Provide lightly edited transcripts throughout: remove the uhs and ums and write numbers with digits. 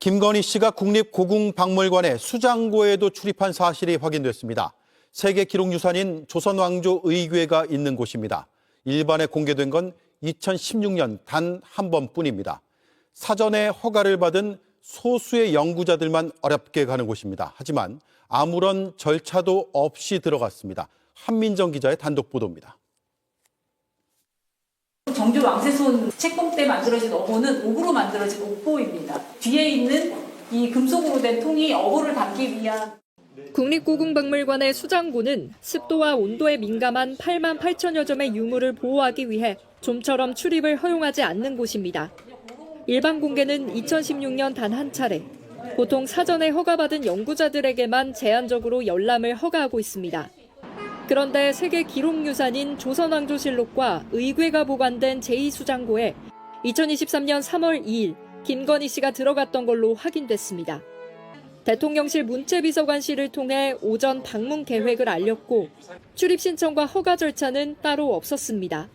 김건희 씨가 국립고궁박물관의 수장고에도 출입한 사실이 확인됐습니다. 세계 기록유산인 조선왕조 의궤가 있는 곳입니다. 일반에 공개된 건 2016년 단 한 번뿐입니다. 사전에 허가를 받은 소수의 연구자들만 어렵게 가는 곳입니다. 하지만 아무런 절차도 없이 들어갔습니다. 한민정 기자의 단독 보도입니다. 정조 왕세손 책봉 때 만들어진 어보는 옥으로 만들어진 옥보입니다. 뒤에 있는 이 금속으로 된 통이 어보를 담기 위한. 국립고궁박물관의 수장고는 습도와 온도에 민감한 8만 8천여 점의 유물을 보호하기 위해 좀처럼 출입을 허용하지 않는 곳입니다. 일반 공개는 2016년 단 한 차례, 보통 사전에 허가받은 연구자들에게만 제한적으로 열람을 허가하고 있습니다. 그런데 세계 기록유산인 조선왕조실록과 의궤가 보관된 제2수장고에 2023년 3월 2일 김건희 씨가 들어갔던 걸로 확인됐습니다. 대통령실 문체비서관실을 통해 오전 방문 계획을 알렸고 출입 신청과 허가 절차는 따로 없었습니다.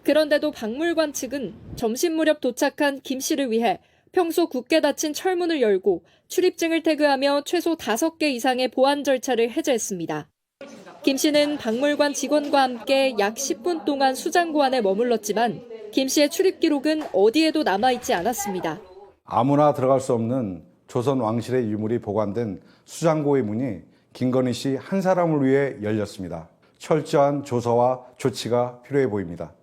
그런데도 박물관 측은 점심 무렵 도착한 김 씨를 위해 평소 굳게 닫힌 철문을 열고 출입증을 태그하며 최소 5개 이상의 보안 절차를 해제했습니다. 김 씨는 박물관 직원과 함께 약 10분 동안 수장고 안에 머물렀지만 김 씨의 출입 기록은 어디에도 남아있지 않았습니다. 아무나 들어갈 수 없는 조선 왕실의 유물이 보관된 수장고의 문이 김건희 씨 한 사람을 위해 열렸습니다. 철저한 조사와 조치가 필요해 보입니다.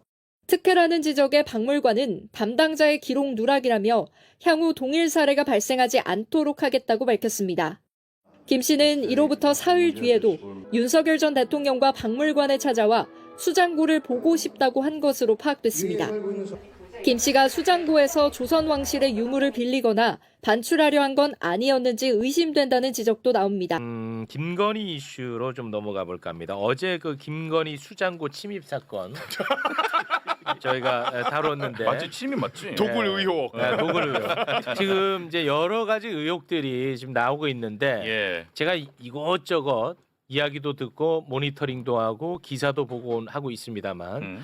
특혜라는 지적에 박물관은 담당자의 기록 누락이라며 향후 동일 사례가 발생하지 않도록 하겠다고 밝혔습니다. 김 씨는 이로부터 사흘 뒤에도 윤석열 전 대통령과 박물관에 찾아와 수장고를 보고 싶다고 한 것으로 파악됐습니다. 김 씨가 수장고에서 조선 왕실의 유물을 빌리거나 반출하려 한 건 아니었는지 의심된다는 지적도 나옵니다. 김건희 이슈로 좀 넘어가 볼까 합니다. 어제 그 김건희 수장고 침입 사건 저희가 다뤘는데 맞지? 침입 맞지? 도굴 의혹. 네, 도굴 의혹. 지금 이제 여러 가지 의혹들이 지금 나오고 있는데 예. 제가 이것저것 이야기도 듣고 모니터링도 하고 기사도 보고 하고 있습니다만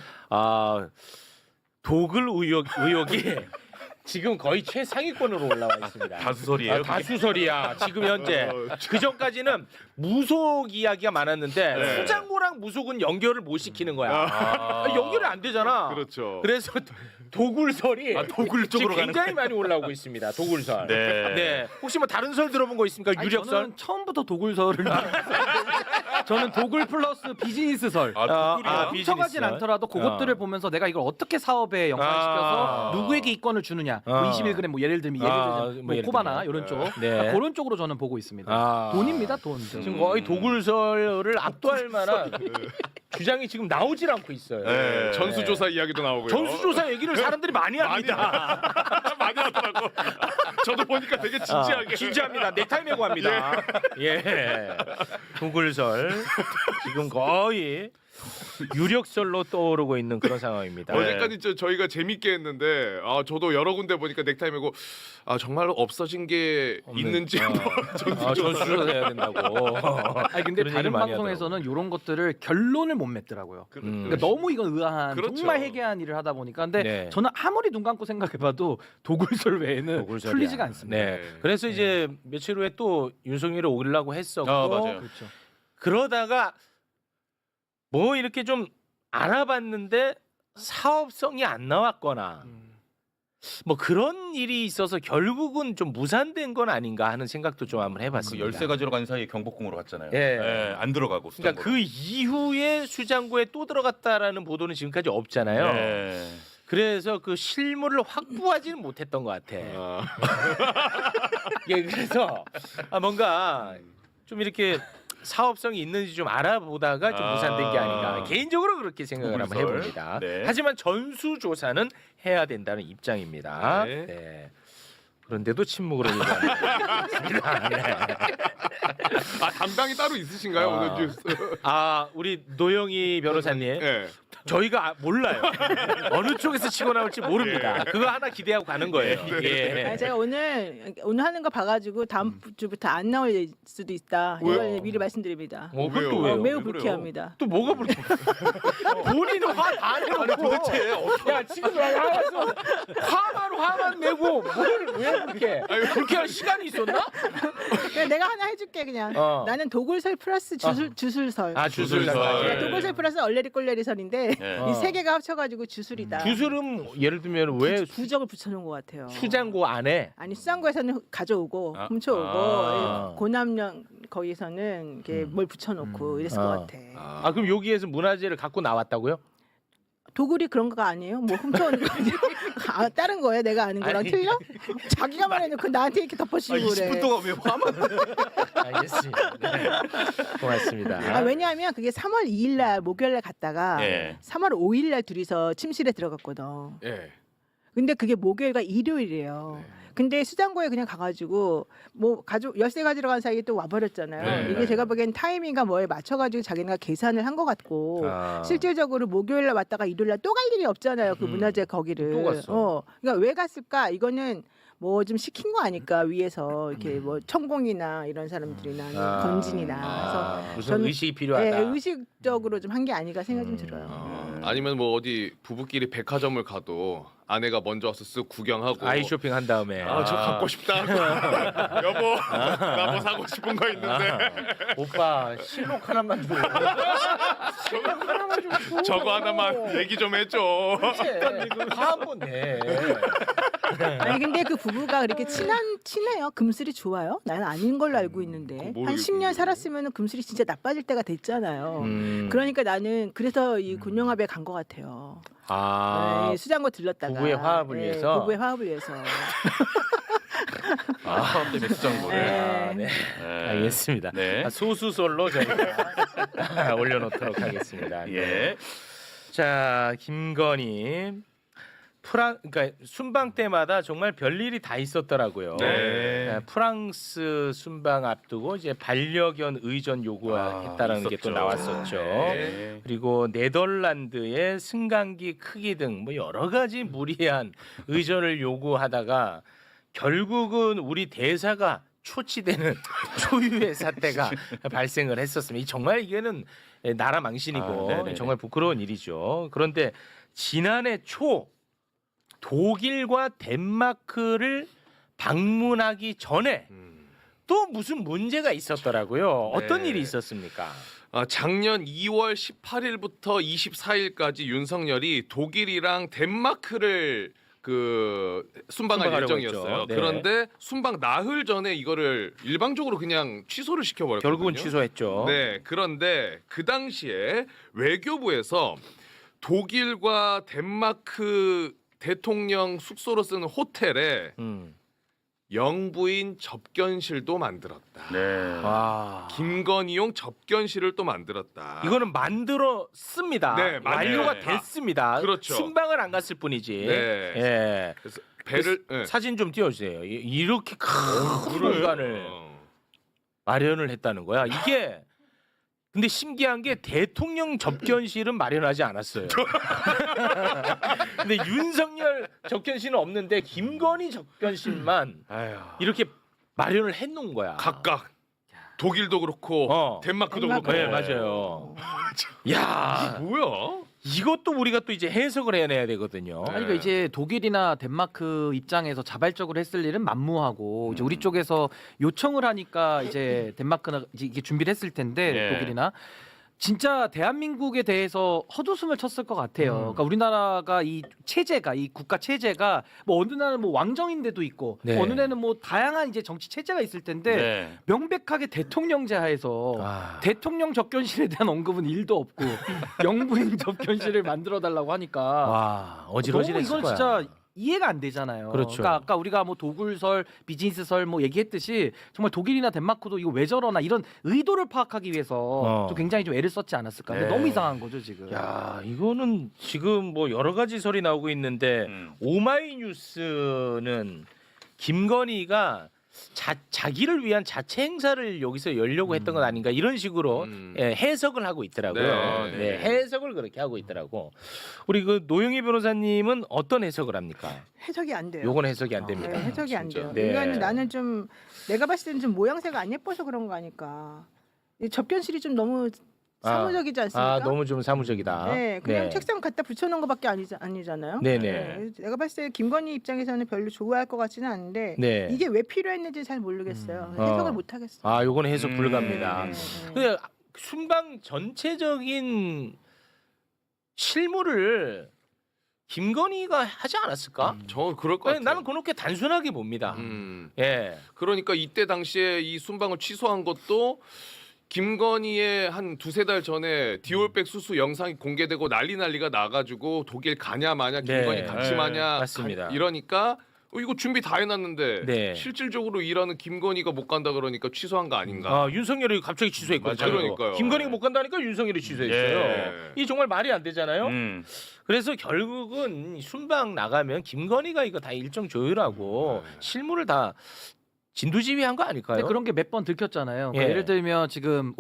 도굴 의혹이 지금 거의 최상위권으로 올라와 있습니다. 다수설이에요? 다수설이야. 지금 현재. 그 전까지는 무속 이야기가 많았는데 네. 수장고랑 무속은 연결을 못 시키는 거야. 연결이 안 되잖아. 그렇죠. 그래서 도굴설이 도굴 쪽으로 지금 굉장히 가는 많이 올라오고 있습니다. 도굴설. 네. 네. 혹시 뭐 다른 설 들어본 거 있습니까? 유력설? 저는 처음부터 도굴설을 저는 도굴 플러스 비즈니스설. 도굴이야? 훔쳐가진 않더라도 그것들을 보면서 내가 이걸 어떻게 사업에 연관시켜서 누구에게 이권을 주느냐. 뭐 21g 뭐 예를 들면 뭐 예를 코바나 들면. 이런 쪽. 네. 그런 쪽으로 저는 보고 있습니다. 돈입니다, 돈. 지금 거의 도굴설을 압도할 만한 주장이 지금 나오질 않고 있어요. 네. 전수조사 이야기도 나오고요. 전수조사 얘기를 사람들이 많이 합니다. 많이 하더라고. 저도 보니까 되게 진지하게. 진지합니다. 넥타이 메고 합니다. 예. 도굴설 지금 거의 유력설로 떠오르고 있는 그런 상황입니다. 어제까지 저희가 재밌게 했는데 저도 여러 군데 보니까 넥타이 메고 정말로 없어진 게 있는지 전수조사 해야 된다고. 아니 근데 그런 다른 얘기를 많이 방송에서는 이런 것들을 결론을 못 맺더라고요. 그러니까 너무 이건 의아한 그렇죠. 정말 해괴한 일을 하다 보니까 근데 네. 저는 아무리 눈 감고 생각해봐도 도굴설 외에는 도굴설이야. 풀리지가 않습니다. 네. 그래서 이제 며칠 후에 또 윤석열이 오려고 했었고 맞아요. 그렇죠. 그러다가 뭐 이렇게 좀 알아봤는데 사업성이 안 나왔거나 뭐 그런 일이 있어서 결국은 좀 무산된 건 아닌가 하는 생각도 좀 한번 그 해봤습니다. 열쇠 가지러 간 사이에 경복궁으로 갔잖아요. 예. 예, 안 들어가고. 그러니까 그 이후에 수장고에 또 들어갔다라는 보도는 지금까지 없잖아요. 예. 그래서 그 실물을 확보하지는 못했던 것 같아. 예, 그래서 뭔가 좀 이렇게 사업성이 있는지 좀 알아보다가 좀 무산된 게 아닌가 개인적으로 그렇게 생각을 한번 도굴설. 해봅니다. 네. 하지만 전수조사는 해야 된다는 입장입니다. 네. 네. 그런데도 침묵으로 얘기합니다. 네. 담당이 따로 있으신가요 오늘 뉴스? 우리 노영희 변호사님 네. 저희가 몰라요. 어느 쪽에서 치고 나올지 모릅니다. 그거 하나 기대하고 가는 거예요. 예. 아니, 제가 오늘 하는 거 봐가지고 다음 주부터 안 나올 수도 있다. 이걸 미리 말씀드립니다. 그것도 왜요? 매우 왜 그래요? 불쾌합니다. 또 뭐가 불쾌? 본인은 화 다 내놓고 야 지금 와서 화만 내고 왜 불쾌? 불쾌할 시간이 있었나? 그냥 내가 하나 해줄게 그냥. 나는 도굴설 플러스 주술설. 아 주술설. 그러니까 도굴설 플러스 얼레리 꼴레리설인데 네. 이 세 개가 합쳐가지고 주술이다. 주술은 예를 들면 왜 부적을 붙여놓은 것 같아요. 수장고 안에 아니 수장고에서는 가져오고 훔쳐오고 고남령 거기서는 이렇게 뭘 붙여놓고 이랬을 것 같아. 아 그럼 여기에서 문화재를 갖고 나왔다고요? 도굴이 그런 거가 아니에요? 뭐 훔쳐오는 거 아니에요? 다른 거예요? 내가 아는 거랑 아니. 틀려? 자기가 말해놓고 나한테 이렇게 덮어씌우고 그래. 20분 동안 왜 화만? 알겠습니다. 네. 고맙습니다. 왜냐하면 그게 3월 2일 날 목요일 날 갔다가 예. 3월 5일 날 둘이서 침실에 들어갔거든. 예. 근데 그게 목요일과 일요일이에요. 근데 수장고에 그냥 가가지고 뭐 가족 열쇠 가지러 간 사이에 또 와버렸잖아요. 네. 이게 제가 보기엔 타이밍과 뭐에 맞춰가지고 자기네가 계산을 한 것 같고 실질적으로 목요일날 왔다가 일요일날 또 갈 일이 없잖아요. 그 문화재 거기를. 또 갔어. 그러니까 왜 갔을까? 이거는 뭐 좀 시킨 거 아닐까 위에서 이렇게 뭐 천공이나 이런 사람들이나 건진이나 그래서 무슨 저는- 의식이 필요하다. 네, 의식적으로 좀 한 게 아닌가 생각이 좀 들어요. 아니면 뭐 어디 부부끼리 백화점을 가도 아내가 먼저 와서 쓱 구경하고 아이 쇼핑 한 다음에. 저 갖고 싶다. 여보, 나 뭐 사고 싶은 거 있는데 오빠 실록 하나만 줘. 실록 하나만 좀 줘. 저거 하나만 얘기 좀 해줘. 화한번 내. 아니 근데 그 부부가 그렇게 친해요? 금슬이 좋아요? 나는 아닌 걸로 알고 있는데 한 모르겠고. 10년 살았으면 금슬이 진짜 나빠질 때가 됐잖아요. 그러니까 나는 그래서 이 군영합에 간 것 같아요. 아. 네, 수장고 들렀다가 부부의 화합을 위해서? 부부의 화합을 위해서. 화합 때문에 수장고를. 아, 네. 알겠습니다. 네. 소수설로 저희가 올려놓도록 하겠습니다. 예. 자, 김건희. 그러니까 순방 때마다 정말 별일이 다 있었더라고요. 네. 프랑스 순방 앞두고 이제 반려견 의전 요구했다라는 게 또 있었죠. 나왔었죠. 네. 그리고 네덜란드의 승강기 크기 등 뭐 여러 가지 무리한 의전을 요구하다가 결국은 우리 대사가 초치되는 초유의 사태가 발생을 했었습니다. 정말 이게는 나라 망신이고 네네. 정말 부끄러운 일이죠. 그런데 지난해 초 독일과 덴마크를 방문하기 전에 또 무슨 문제가 있었더라고요. 어떤 네. 일이 있었습니까? 작년 2월 18일부터 24일까지 윤석열이 독일이랑 덴마크를 그 순방할 순방하려고 예정이었어요. 했죠. 네. 그런데 순방 나흘 전에 이거를 일방적으로 그냥 취소를 시켜버렸거든요. 결국은 취소했죠. 네, 그런데 그 당시에 외교부에서 독일과 덴마크 대통령 숙소로 쓰는 호텔에 영부인 접견실도 만들었다. 네. 와. 김건희용 접견실을 또 만들었다. 이거는 만들었습니다. 네, 완료가 네. 됐습니다. 그렇죠. 순방을 안 갔을 뿐이지. 네. 예. 그래서 배를 네. 사진 좀 띄워주세요. 이렇게 큰 공간을 마련을 했다는 거야. 이게 근데 신기한 게 대통령 접견실은 마련하지 않았어요. 근데 윤석열 접견실은 없는데 김건희 접견실만 이렇게 마련을 해놓은 거야. 각각 독일도 그렇고 덴마크도 그렇고. 네, 맞아요. 야, 뭐야? 이것도 우리가 또 이제 해석을 해내야 되거든요. 아니, 그러니까 이제 독일이나 덴마크 입장에서 자발적으로 했을 일은 만무하고 이제 우리 쪽에서 요청을 하니까 이제 덴마크나 이제 이게 준비를 했을 텐데 네. 독일이나 진짜 대한민국에 대해서 헛웃음을 쳤을 것 같아요. 그러니까 우리나라가 이 체제가 이 국가 체제가 뭐 어느 나라는 뭐 왕정인데도 있고 네. 어느 데는 뭐 다양한 이제 정치 체제가 있을 텐데 네. 명백하게 대통령제 하에서 대통령 접견실에 대한 언급은 1도 없고 영부인 접견실을 만들어 달라고 하니까 와, 어지러지했을 너무 이건 거야. 진짜 이해가 안 되잖아요. 그렇죠. 그러니까 아까 우리가 뭐 도굴설, 비즈니스설 뭐 얘기했듯이 정말 독일이나 덴마크도 이거 왜 저러나 이런 의도를 파악하기 위해서 좀 굉장히 좀 애를 썼지 않았을까. 근데 네. 너무 이상한 거죠 지금. 야, 이거는 지금 뭐 여러 가지 설이 나오고 있는데 오마이뉴스는 김건희가 자기를 위한 자체 행사를 여기서 열려고 했던 건 아닌가 이런 식으로 해석을 하고 있더라고요. 네. 네, 해석을 그렇게 하고 있더라고. 우리 그 노영희 변호사님은 어떤 해석을 합니까? 해석이 안 돼요. 요건 해석이 안 됩니다. 네, 해석이 안 돼요. 네. 이거는 나는 좀 내가 봤을 때는 좀 모양새가 안 예뻐서 그런 거 아닐까. 이 접견실이 좀 너무 사무적이지 않습니까? 아, 너무 좀 사무적이다. 네, 그냥 책상 갖다 붙여놓은 것밖에 아니잖아요. 네네. 내가 봤을 때 김건희 입장에서는 별로 좋아할 것 같지는 않은데 네. 이게 왜 필요했는지 잘 모르겠어요. 해석을 못 하겠어요. 아, 요건 해석 불가입니다. 네. 근데 순방 전체적인 실무를 김건희가 하지 않았을까? 저 그럴 것 같아요. 나는 그렇게 단순하게 봅니다. 음. 예. 그러니까 이때 당시에 이 순방을 취소한 것도 김건희의 한 두세 달 전에 디올백 수수 영상이 공개되고 난리가 나가지고 독일 가냐 마냐 김건희 네. 같이 마냐 맞습니다. 이러니까 이거 준비 다 해놨는데 네. 실질적으로 일하는 김건희가 못 간다 그러니까 취소한 거 아닌가. 아, 윤석열이 갑자기 취소했거든요. 그러니까요. 김건희가 못 간다니까 윤석열이 취소했어요. 예. 이 정말 말이 안 되잖아요. 그래서 결국은 순방 나가면 김건희가 이거 다 일정 조율하고 실무를 다 진두지휘한 거 아닐까요? 근데 그런 게 몇 번 들켰잖아요. 그러니까 예. 예를 들면 지금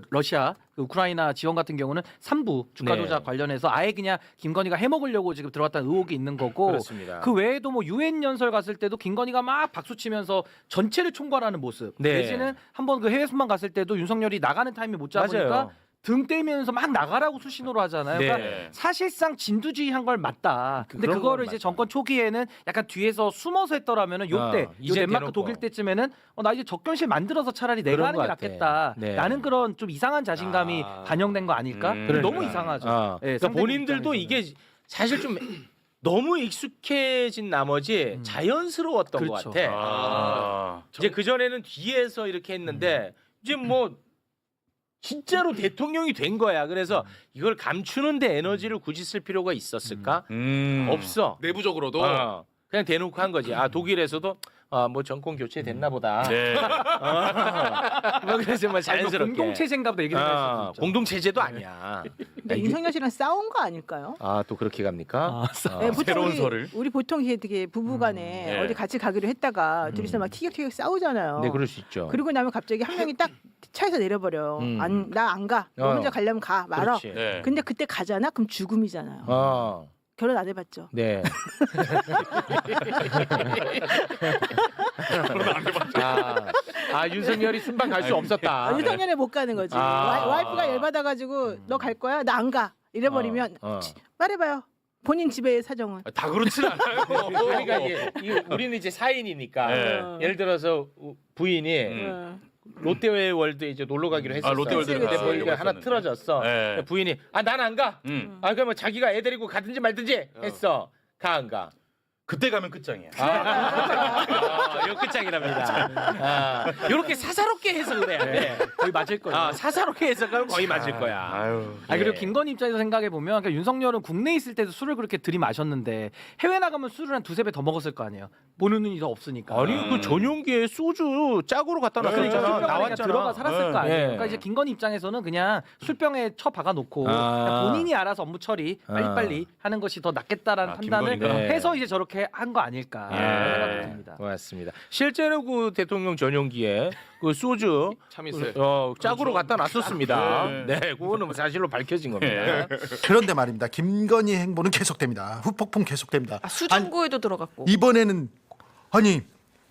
러시아 우크라이나 지원 같은 경우는 3부 주가 네. 조작 관련해서 아예 그냥 김건희가 해먹으려고 지금 들어갔다는 의혹이 있는 거고 그렇습니다. 그 외에도 뭐 유엔 연설 갔을 때도 김건희가 막 박수 치면서 전체를 총괄하는 모습. 네. 내지는 한번 그 해외 순방 갔을 때도 윤석열이 나가는 타임이 못 잡으니까 맞아요. 등 떼면서 막 나가라고 수신호로 하잖아요. 네. 그러니까 사실상 진두지휘한 걸 맞다. 근데 그런 그거를 건 이제 맞다. 정권 초기에는 약간 뒤에서 숨어서 했더라면은 요때 이제 덴마크 대놓고. 독일 때쯤에는 나 이제 접견실 만들어서 차라리 내가 그런 하는 게 것 같아. 낫겠다. 네. 라는 그런 좀 이상한 자신감이 반영된 거 아닐까? 그러니까. 너무 이상하죠. 아, 예, 그러니까 상대국 본인들도 입장에서는. 이게 사실 좀 너무 익숙해진 나머지 자연스러웠던 그렇죠. 것 같아. 이제 그 전에는 뒤에서 이렇게 했는데 이제 뭐 진짜로 대통령이 된 거야. 그래서 이걸 감추는데 에너지를 굳이 쓸 필요가 있었을까? 없어. 내부적으로도 그냥 대놓고 한 거지. 아, 독일에서도 뭐 정권 교체 됐나 보다. 뭐 그래서 뭐 자연스럽게 공동체제인가 보다 얘기를 했을 수도 있죠. 공동체제도 아니야. 근데 윤석열 씨랑 싸운 거 아닐까요? 아, 또 그렇게 갑니까? 네, 보통 새로운 설을. 우리 보통 이게 되게 부부간에 네. 어디 같이 가기로 했다가 둘이서 막 티격태격 싸우잖아요. 네, 그럴 수 있죠. 그리고 나면 갑자기 한 명이 딱 차에서 내려버려. 나 안 가. 너 혼자 가려면 가. 말아. 그렇지. 네. 근데 그때 가잖아. 그럼 죽음이잖아요. 결혼 안 해봤죠. 네. 윤석열이 순방 갈 수 없었다. 윤석열에 못 가는 거지. 와이프가 열받아가지고 너 갈 거야? 나 안 가. 이래버리면 말해봐요. 본인 집의 사정은. 다 그렇진 않아요. 그러니까 이게 우리는 이제 사인이니까 네. 예를 들어서 부인이 롯데월드에 이제 놀러 가기로 했었어. 롯데월드를 근데 가려고 보니까 하나 했었는데. 틀어졌어. 네. 부인이 난 안 가. 그러면 자기가 애 데리고 가든지 말든지 했어. 가 안 가. 그때 가면 끝장이야. 요 끝장이랍니다. 이렇게 사사롭게 해석을 해야 돼. 거의 맞을 거예요. 사사롭게 해석하면 거의 맞을 거야. 아유. 그리고 예. 김건희 입장에서 생각해 보면 그러니까 윤석열은 국내에 있을 때도 술을 그렇게 들이마셨는데 해외 나가면 술을 한 두세 배 더 먹었을 거 아니에요. 보는 눈이 더 없으니까. 아니 그 전용기에 소주 짝으로 갖다 놨으니까 술병에 나왔잖아. 그냥 들어가 살았을 거 아니에요. 예. 그러니까 이제 김건희 입장에서는 그냥 술병에 쳐 박아놓고 그냥 본인이 알아서 업무 처리 빨리빨리 하는 것이 더 낫겠다라는 판단을 김건희가. 해서 이제 저렇게 한 거 아닐까 그런 생각도 듭니다. 맞습니다. 실제로 그 대통령 전용기에 그 소주 참이슬. 짝으로 갖다 놨었습니다. 네, 그거는 사실로 밝혀진 겁니다. 그런데 말입니다. 김건희 행보는 계속됩니다. 후폭풍 계속됩니다. 수정고에도 들어갔고. 이번에는 아니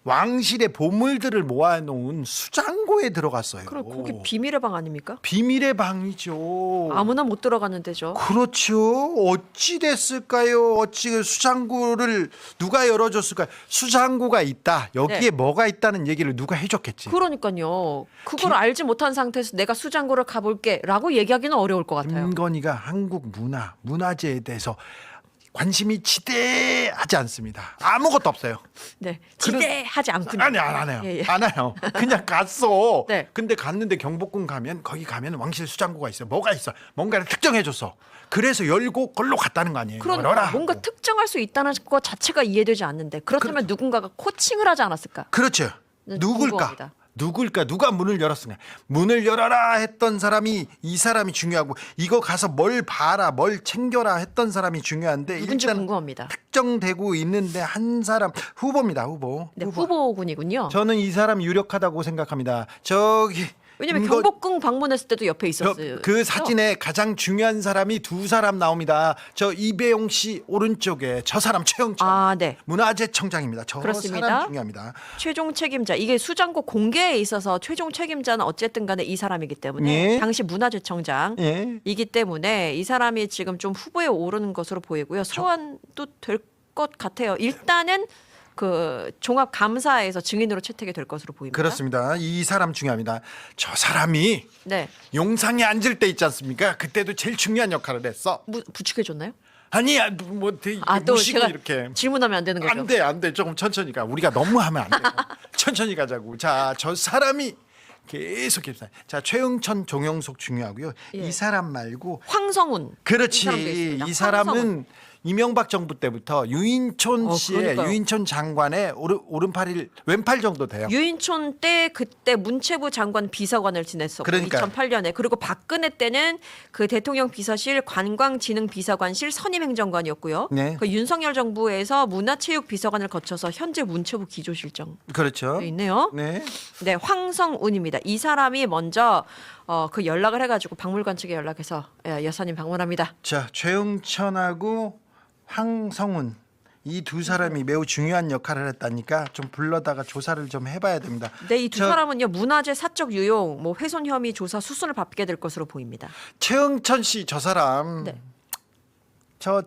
왕실의 보물들을 모아놓은 수장고에 들어갔어요. 그럼 거기 비밀의 방 아닙니까? 비밀의 방이죠. 아무나 못 들어가는 데죠. 그렇죠. 어찌 됐을까요? 어찌 그 수장고를 누가 열어줬을까요? 수장고가 있다. 여기에 네. 뭐가 있다는 얘기를 누가 해줬겠지. 그러니까요. 그걸 알지 못한 상태에서 내가 수장고를 가볼게라고 얘기하기는 어려울 것 같아요. 김건희가 한국 문화재에 대해서 관심이 지대하지 않습니다. 아무것도 없어요. 네, 지대하지 않군요. 아니 안 해요. 예, 예. 안 해요. 그냥 갔어. 네. 근데 갔는데 경복궁 가면 거기 가면 왕실 수장고가 있어요. 뭐가 있어? 뭔가를 특정해줬어. 그래서 열고 걸로 갔다는 거 아니에요. 그러니까 열어라. 뭔가 특정할 수 있다는 것 자체가 이해되지 않는데 그렇다면 누군가가 코칭을 하지 않았을까? 그렇죠. 누굴까? 궁금합니다. 누굴까? 누가 문을 열었을까? 문을 열어라 했던 사람이 이 사람이 중요하고 이거 가서 뭘 봐라, 뭘 챙겨라 했던 사람이 중요한데 누군지 일단 궁금합니다. 특정되고 있는데 한 사람 후보입니다. 후보. 네, 후보군이군요. 저는 이 사람 유력하다고 생각합니다. 저기 왜냐면 이거- 경복궁 방문했을 때도 옆에 있었어요. 그 사진에 가장 중요한 사람이 두 사람 나옵니다. 저 이배용 씨 오른쪽에 저 사람 최영천 아, 네. 문화재청장입니다. 저 그렇습니다. 사람 중요합니다. 최종 책임자 이게 수장고 공개에 있어서 최종 책임자는 어쨌든 간에 이 사람이기 때문에 예. 당시 문화재청장이기 예. 때문에 이 사람이 지금 좀 후보에 오르는 것으로 보이고요. 소환도 될 것 같아요. 일단은 그 종합 감사에서 증인으로 채택이 될 것으로 보입니다. 그렇습니다. 이 사람 중요합니다. 저 사람이 네. 용상에 앉을 때 있지 않습니까? 그때도 제일 중요한 역할을 했어. 부축해 줬나요? 아니야, 뭐 되게 또 무시고 제가 이렇게. 질문하면 안 되는 거죠. 안 돼. 조금 천천히 가. 우리가 너무 하면 안 돼. 천천히 가자고. 자, 저 사람이 계속 깁니다. 자, 최영천, 종영석 중요하고요. 예. 이 사람 말고 황성운. 그렇지. 이 사람도 있습니다. 이 사람은 황성운. 이명박 정부 때부터 유인촌 씨의 그러니까요. 유인촌 장관의 오른팔일 왼팔 정도 돼요. 유인촌 때 그때 문체부 장관 비서관을 지냈었고 그러니까요. 2008년에 그리고 박근혜 때는 그 대통령 비서실 관광진흥비서관실 선임행정관이었고요. 네. 그 윤석열 정부에서 문화체육비서관을 거쳐서 현재 문체부 기조실장 그렇죠. 있네요. 네. 네, 황성운입니다. 이 사람이 먼저 그 연락을 해가지고 박물관 측에 연락해서 여사님 방문합니다. 자, 최영천하고 황성운 이 두 사람이 매우 중요한 역할을 했다니까 좀 불러다가 조사를 좀 해봐야 됩니다. 네, 이 두 저- 사람은요 문화재 사적 유용, 뭐 훼손 혐의 조사 수순을 밟게 될 것으로 보입니다. 최영천 씨 저 사람 네. 전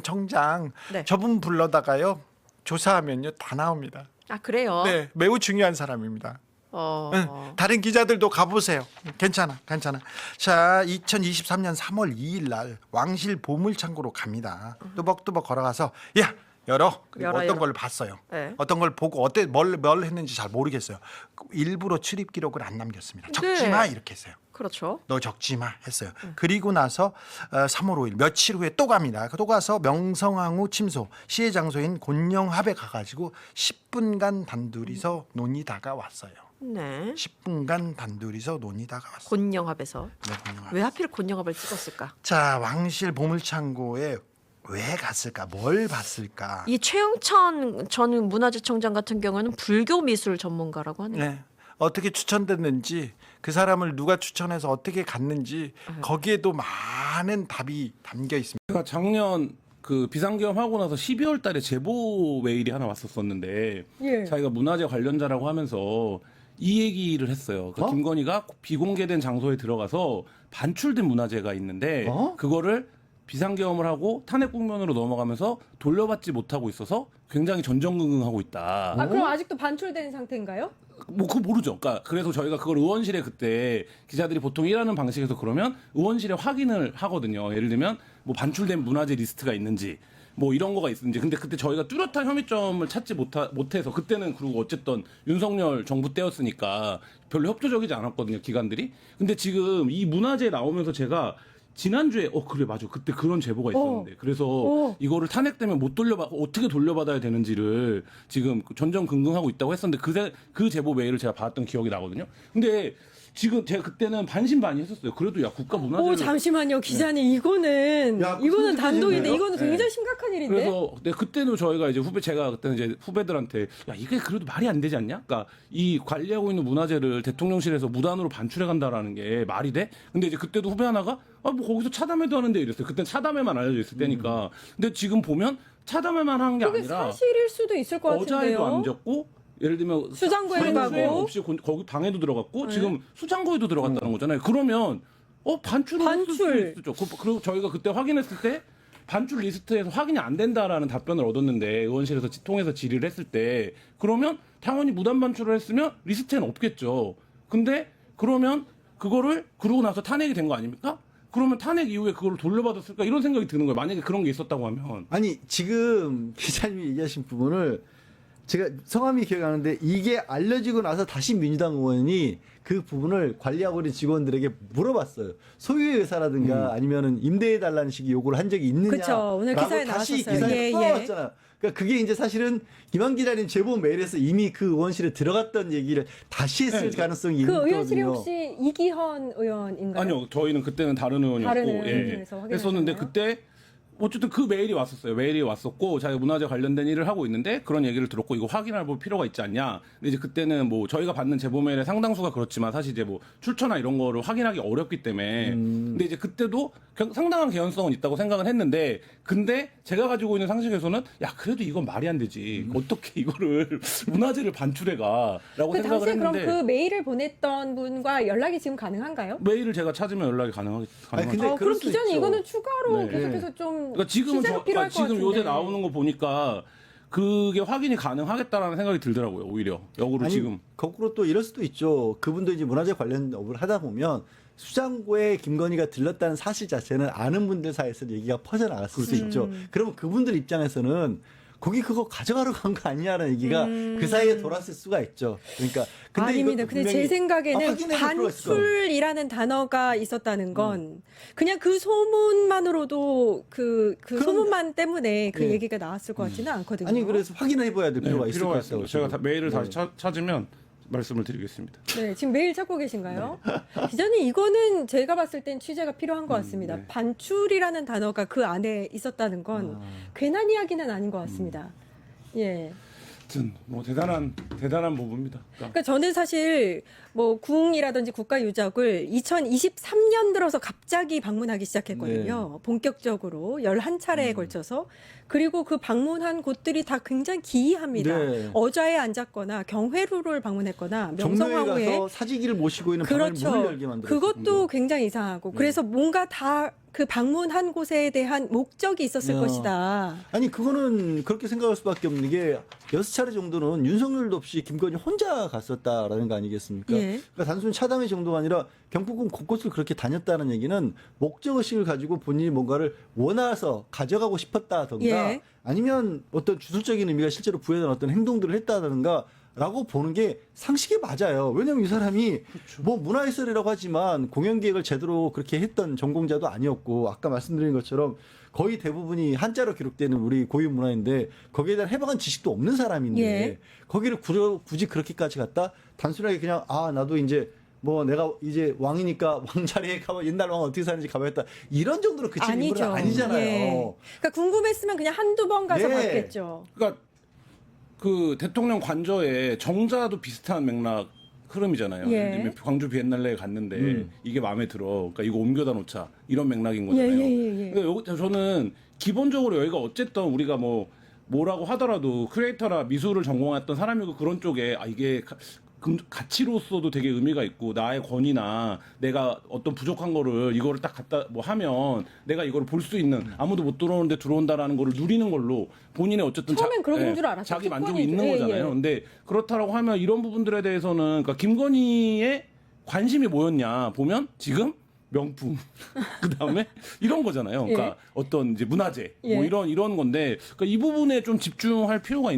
청장 네. 저분 불러다가요 조사하면요 다 나옵니다. 아 그래요? 네, 매우 중요한 사람입니다. 어. 응, 다른 기자들도 가보세요. 괜찮아. 자, 2023년 3월 2일 날 왕실 보물창고로 갑니다. 뚜벅뚜벅 걸어가서 야 열어. 그리고 열어, 어떤 열어. 걸 봤어요. 네. 어떤 걸 보고 뭘 했는지 잘 모르겠어요. 일부러 출입 기록을 안 남겼습니다. 적지 네. 마 이렇게 했어요. 그렇죠. 너 적지 마 했어요. 그리고 나서 3월 5일 며칠 후에 또 갑니다. 또 가서 명성황후 침소 시해 장소인 곤영합에 가가지고 10분간 단둘이서 논의다가 왔어요. 네. 10분간 단둘이서 논의다가 왔어요. 곤영합에서 네, 곤영합. 왜 하필 곤영합을 찍었을까? 자, 왕실 보물창고에 왜 갔을까? 뭘 봤을까? 이 최영천 전 문화재청장 같은 경우는 불교 미술 전문가라고 하네요. 네. 어떻게 추천됐는지 그 사람을 누가 추천해서 어떻게 갔는지 거기에도 많은 답이 담겨 있습니다. 제가 작년 그 비상계엄 하고 나서 12월 달에 제보 메일이 하나 왔었었는데 자기가 문화재 관련자라고 하면서 이 얘기를 했어요. 그 김건희가 비공개된 장소에 들어가서 반출된 문화재가 있는데 그거를 비상계엄을 하고 탄핵 국면으로 넘어가면서 돌려받지 못하고 있어서 굉장히 전전긍긍하고 있다. 아, 그럼 아직도 반출된 상태인가요? 뭐 그거 모르죠. 그러니까 그래서 저희가 그걸 의원실에 그때 기자들이 보통 일하는 방식에서 그러면 의원실에 확인을 하거든요. 예를 들면 뭐 반출된 문화재 리스트가 있는지 뭐 이런 거가 있는지. 근데 그때 저희가 뚜렷한 혐의점을 찾지 못해서 그때는 그리고 어쨌든 윤석열 정부 때였으니까 별로 협조적이지 않았거든요. 기관들이. 근데 지금 이 문화재 나오면서 제가 지난주에 그래 맞아 그때 그런 제보가 있었는데 그래서 이거를 탄핵되면 못 어떻게 돌려받아야 되는지를 지금 전전긍긍하고 있다고 했었는데 그 제보 메일을 제가 받았던 기억이 나거든요. 근데 지금 제가 그때는 반신반의했었어요. 그래도 야 국가 문화재를 잠시만요, 기자님. 이거는 단독인데 이거는 굉장히 심각한 일인데. 그래서 그때는 저희가 이제 제가 그때는 이제 후배들한테 야 이게 그래도 말이 안 되지 않냐? 그러니까 이 관리하고 있는 문화재를 대통령실에서 무단으로 반출해 간다라는 게 말이 돼? 근데 이제 그때도 후배 하나가 뭐 거기서 차담회도 하는데 이랬어요. 그때는 차담회만 알려져 있을 때니까. 근데 지금 보면 차담회만 한 게 그게 아니라 사실일 수도 있을 것 같은데요. 어자에도 앉았고 예를 들면 수장고에도 가고 없이 거기 방에도 들어갔고 지금 수장고에도 들어갔다는 거잖아요. 그러면 반출. 수죠. 그리고 저희가 그때 확인했을 때 반출 리스트에서 확인이 안 된다라는 답변을 얻었는데 의원실에서 통해서 질의를 했을 때 그러면 당연히 무단 반출을 했으면 리스트에는 없겠죠. 근데 그러면 그거를 그러고 나서 탄핵이 된 거 아닙니까? 그러면 탄핵 이후에 그걸 돌려받았을까 이런 생각이 드는 거예요. 만약에 그런 게 있었다고 하면. 아니 지금 기자님이 얘기하신 부분을 제가 성함이 기억이 안 나는데 이게 알려지고 나서 다시 민주당 의원이 그 부분을 관리하고 있는 직원들에게 물어봤어요. 소유의 의사라든가 아니면은 임대해달라는 식의 요구를 한 적이 있느냐. 그쵸. 오늘 기사에 다시 나왔었어요. 기사에 예, 써놨잖아요. 그러니까 그게 이제 사실은 김한 기자님 제보 메일에서 이미 그 의원실에 들어갔던 얘기를 다시 했을 가능성이 있는 그 거거든요. 의원실이 혹시 이기현 의원인가요? 아니요, 저희는 그때는 다른 의원이었고 다른 예. 의원실에서 확인하셨나요? 했었는데 그때 어쨌든 그 메일이 왔었어요. 메일이 왔었고 자기가 문화재 관련된 일을 하고 있는데 그런 얘기를 들었고 이거 확인할 볼 필요가 있지 않냐. 근데 이제 그때는 뭐 저희가 받는 제보 메일의 상당수가 그렇지만 사실 이제 뭐 출처나 이런 거를 확인하기 어렵기 때문에 근데 이제 그때도 상당한 개연성은 있다고 생각은 했는데 근데 제가 가지고 있는 상식에서는 야 그래도 이건 말이 안 되지. 어떻게 이거를 문화재를 반출해가라고 그 생각을 당시에 그럼 했는데 그 메일을 보냈던 분과 연락이 지금 가능한가요? 메일을 제가 찾으면 연락이 가능하죠. 근데 그럼 그럴 수 기자님 있죠. 이거는 추가로 네. 계속해서 좀 그러니까 지금은 취재가 필요할 것 지금 요새 같은데. 나오는 거 보니까 그게 확인이 가능하겠다라는 생각이 들더라고요. 오히려 역으로 아니, 지금 거꾸로 또 이럴 수도 있죠. 그분도 이제 문화재 관련 업을 하다 보면 수장고에 김건희가 들렀다는 사실 자체는 아는 분들 사이에서 얘기가 퍼져나갔을 수 있죠. 그러면 그분들 입장에서는 거기 그거 가져가러 간 거 아니냐는 얘기가 그 사이에 돌았을 수가 있죠. 그러니까 근데 아닙니다. 이것도 근데 분명히 제 생각에는 확인해 볼 필요가 있을 거예요. 반출이라는 단어가 있었다는 건 그냥 그 소문만으로도 그 소문만 때문에 그 네. 얘기가 나왔을 것 같지는 않거든요. 아니 그래서 확인해 봐야 될 필요가 있을 것 같아요. 있습니다. 제가 메일을 네. 다시 찾으면 말씀을 드리겠습니다. 네, 지금 메일 찾고 계신가요? 기자님 이거는 제가 봤을 땐 취재가 필요한 것 같습니다. 네. 반출이라는 단어가 그 안에 있었다는 건 괜한 이야기는 아닌 것 같습니다. 예. 하여튼 뭐 대단한 부분입니다. 그러니까 저는 사실 뭐 궁이라든지 국가유적을 2023년 들어서 갑자기 방문하기 시작했거든요. 본격적으로 11차례에 걸쳐서. 그리고 그 방문한 곳들이 다 굉장히 기이합니다. 네. 어좌에 앉았거나 경회루를 방문했거나 정로에 명성황후에 가서 사직기를 모시고 있는 방을 그렇죠. 문을 열게 만들었어요. 그것도 굉장히 이상하고 그래서 뭔가 다 그 방문한 곳에 대한 목적이 있었을 것이다. 아니 그거는 그렇게 생각할 수밖에 없는 게 6차례 정도는 윤석열도 없이 김건희 혼자 갔었다라는 거 아니겠습니까? 예. 그러니까 단순히 차담의 정도가 아니라 경복궁 곳곳을 그렇게 다녔다는 얘기는 목적의식을 가지고 본인이 뭔가를 원해서 가져가고 싶었다던가 예. 아니면 어떤 주술적인 의미가 실제로 부여된 어떤 행동들을 했다던가 라고 보는 게 상식에 맞아요. 왜냐면 이 사람이 뭐 문화예술이라고 하지만 공연기획을 제대로 그렇게 했던 전공자도 아니었고 아까 말씀드린 것처럼 거의 대부분이 한자로 기록되는 우리 고유 문화인데 거기에 대한 해박한 지식도 없는 사람인데 예. 거기를 굳이 그렇게까지 갔다 단순하게 그냥 나도 이제 뭐 내가 이제 왕이니까 왕자리에 가면 옛날 왕 어떻게 사는지 가봐야겠다 이런 정도로 그칠 인물은 아니잖아요. 예. 그러니까 궁금했으면 그냥 한두 번 가서 네. 봤겠죠. 그러니까 그 대통령 관저에 정자도 비슷한 맥락 흐름이잖아요. 예. 예를 들면 광주 비엔날레에 갔는데 이게 마음에 들어. 그러니까 이거 옮겨다 놓자. 이런 맥락인 거잖아요. 예. 그러니까 저는 기본적으로 여기가 어쨌든 우리가 뭐라고 하더라도 크리에이터라 미술을 전공했던 사람이고 그런 쪽에 이게 가치로서도 되게 의미가 있고 나의 권위나 내가 어떤 부족한 거를 이거를 딱 갖다 하면 내가 이걸 볼 수 있는 아무도 못 들어오는데 들어온다라는 거를 누리는 걸로 본인의 어쨌든 처음엔 그런 줄 알았죠. 자기 만족이 특권이죠. 있는 예, 거잖아요. 예. 근데 그렇다라고 하면 이런 부분들에 대해서는 그러니까 김건희의 관심이 뭐였냐 보면 지금 명품 그다음에 이런 거잖아요. 그러니까 예. 어떤 이제 문화재 예. 뭐 이런 건데 그러니까 이 부분에 좀 집중할 필요가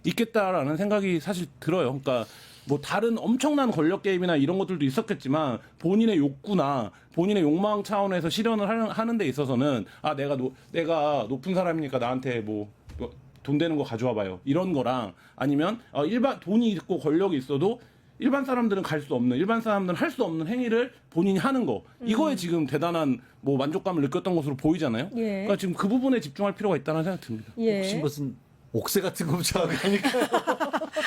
있겠다라는 생각이 사실 들어요. 그러니까 뭐 다른 엄청난 권력 게임이나 이런 것들도 있었겠지만 본인의 욕구나 본인의 욕망 차원에서 실현을 하는 데 있어서는 내가 높은 사람이니까 나한테 뭐 돈 되는 거 가져와 봐요. 이런 거랑 아니면 일반 돈이 있고 권력이 있어도 일반 사람들은 갈 수 없는 일반 사람들은 할 수 없는 행위를 본인이 하는 거 이거에 지금 대단한 뭐 만족감을 느꼈던 것으로 보이잖아요. 예. 그러니까 지금 그 부분에 집중할 필요가 있다는 생각이 듭니다. 예. 혹시 무슨 옥새 같은 거 붙여가니까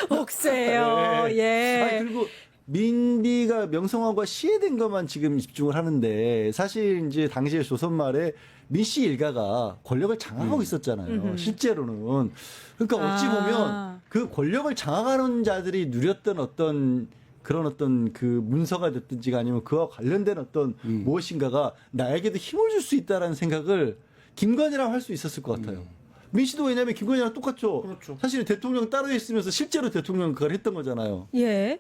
옥새요. 네. 예. 아니, 그리고 민비가 명성황후가 시해된 것만 지금 집중을 하는데 사실 이제 당시에 조선 말에 민씨 일가가 권력을 장악하고 있었잖아요. 실제로는. 그러니까 어찌 보면 그 권력을 장악하는 자들이 누렸던 어떤 그 문서가 됐든지가 아니면 그와 관련된 어떤 무엇인가가 나에게도 힘을 줄 수 있다라는 생각을 김건희랑 할 수 있었을 것 같아요. 민 씨도 왜냐하면 김건희랑 똑같죠. 그렇죠. 사실 대통령 따로 있으면서 실제로 대통령 그걸 했던 거잖아요. 예.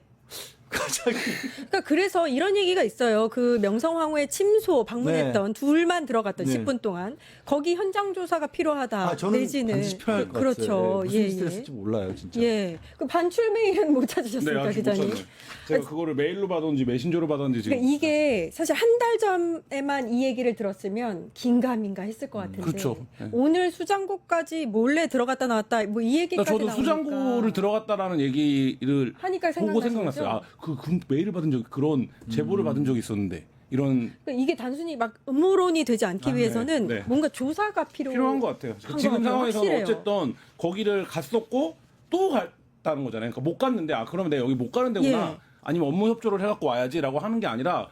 그러니까 그래서 이런 얘기가 있어요. 그 명성황후의 침소 방문했던 둘만 들어갔던 네. 10분 동안 거기 현장 조사가 필요하다. 저는 내지는 반드시 필요할 것 그렇죠. 같아요. 무슨 예, 스트레스인지 몰라요, 진짜. 예. 그 반출 메일은 못 찾으셨습니까, 아직 못 기자님? 찾아요. 제가 그거를 메일로 받았는지 메신저로 받았는지 지금. 그러니까 이게 사실 한 달 전에만 이 얘기를 들었으면 긴가민가 했을 것 같은데 그렇죠. 네. 오늘 수장고까지 몰래 들어갔다 나왔다 뭐 이 얘기까지 저도 나오니까 수장고를 들어갔다라는 얘기를 하니까 보고 생각나신 생각났어요. 거죠? 그 메일을 받은 적 그런 제보를 받은 적이 있었는데 이런 그러니까 이게 단순히 막 음모론이 되지 않기 위해서는 네. 뭔가 조사가 필요한 것 같아요. 것 지금 같아요. 상황에서는 확실해요. 어쨌든 거기를 갔었고 또 갔다는 거잖아요. 그러니까 못 갔는데 그러면 내가 여기 못 가는 데구나. 예. 아니면 업무 협조를 해갖고 와야지라고 하는 게 아니라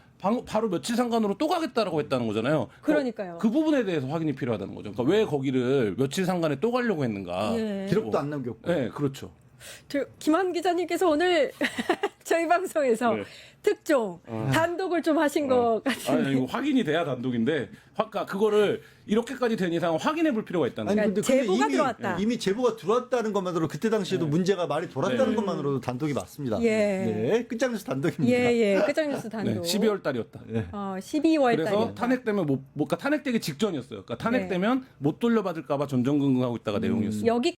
바로 며칠 상관으로 또 가겠다라고 했다는 거잖아요. 그러니까요. 그 부분에 대해서 확인이 필요하다는 거죠. 그러니까 왜 거기를 며칠 상관에 또 가려고 했는가. 예. 기록도 안 남겼고. 네, 그렇죠. 김한 기자님께서 오늘 저희 방송에서 네. 특종 단독을 좀 하신 것 같은데 아니, 이거 확인이 돼야 단독인데, 그러니까 그거를 이렇게까지 된 이상 확인해 볼 필요가 있다는 아니 거예요. 근데 제보가 이미, 들어왔다. 이미 제보가 들어왔다는 것만으로 그때 당시에도 문제가 많이 돌았다는 네. 것만으로도 단독이 맞습니다. 예. 네, 끝장내서 단독입니다. 예예 끝장뉴스 단독. 네, 12월 달이었다. 12월 그래서 달이요. 탄핵되면 그러니까 탄핵되기 직전이었어요. 그러니까 탄핵되면 네. 못 돌려받을까봐 전전긍긍하고 있다가 내용이었어요. 여기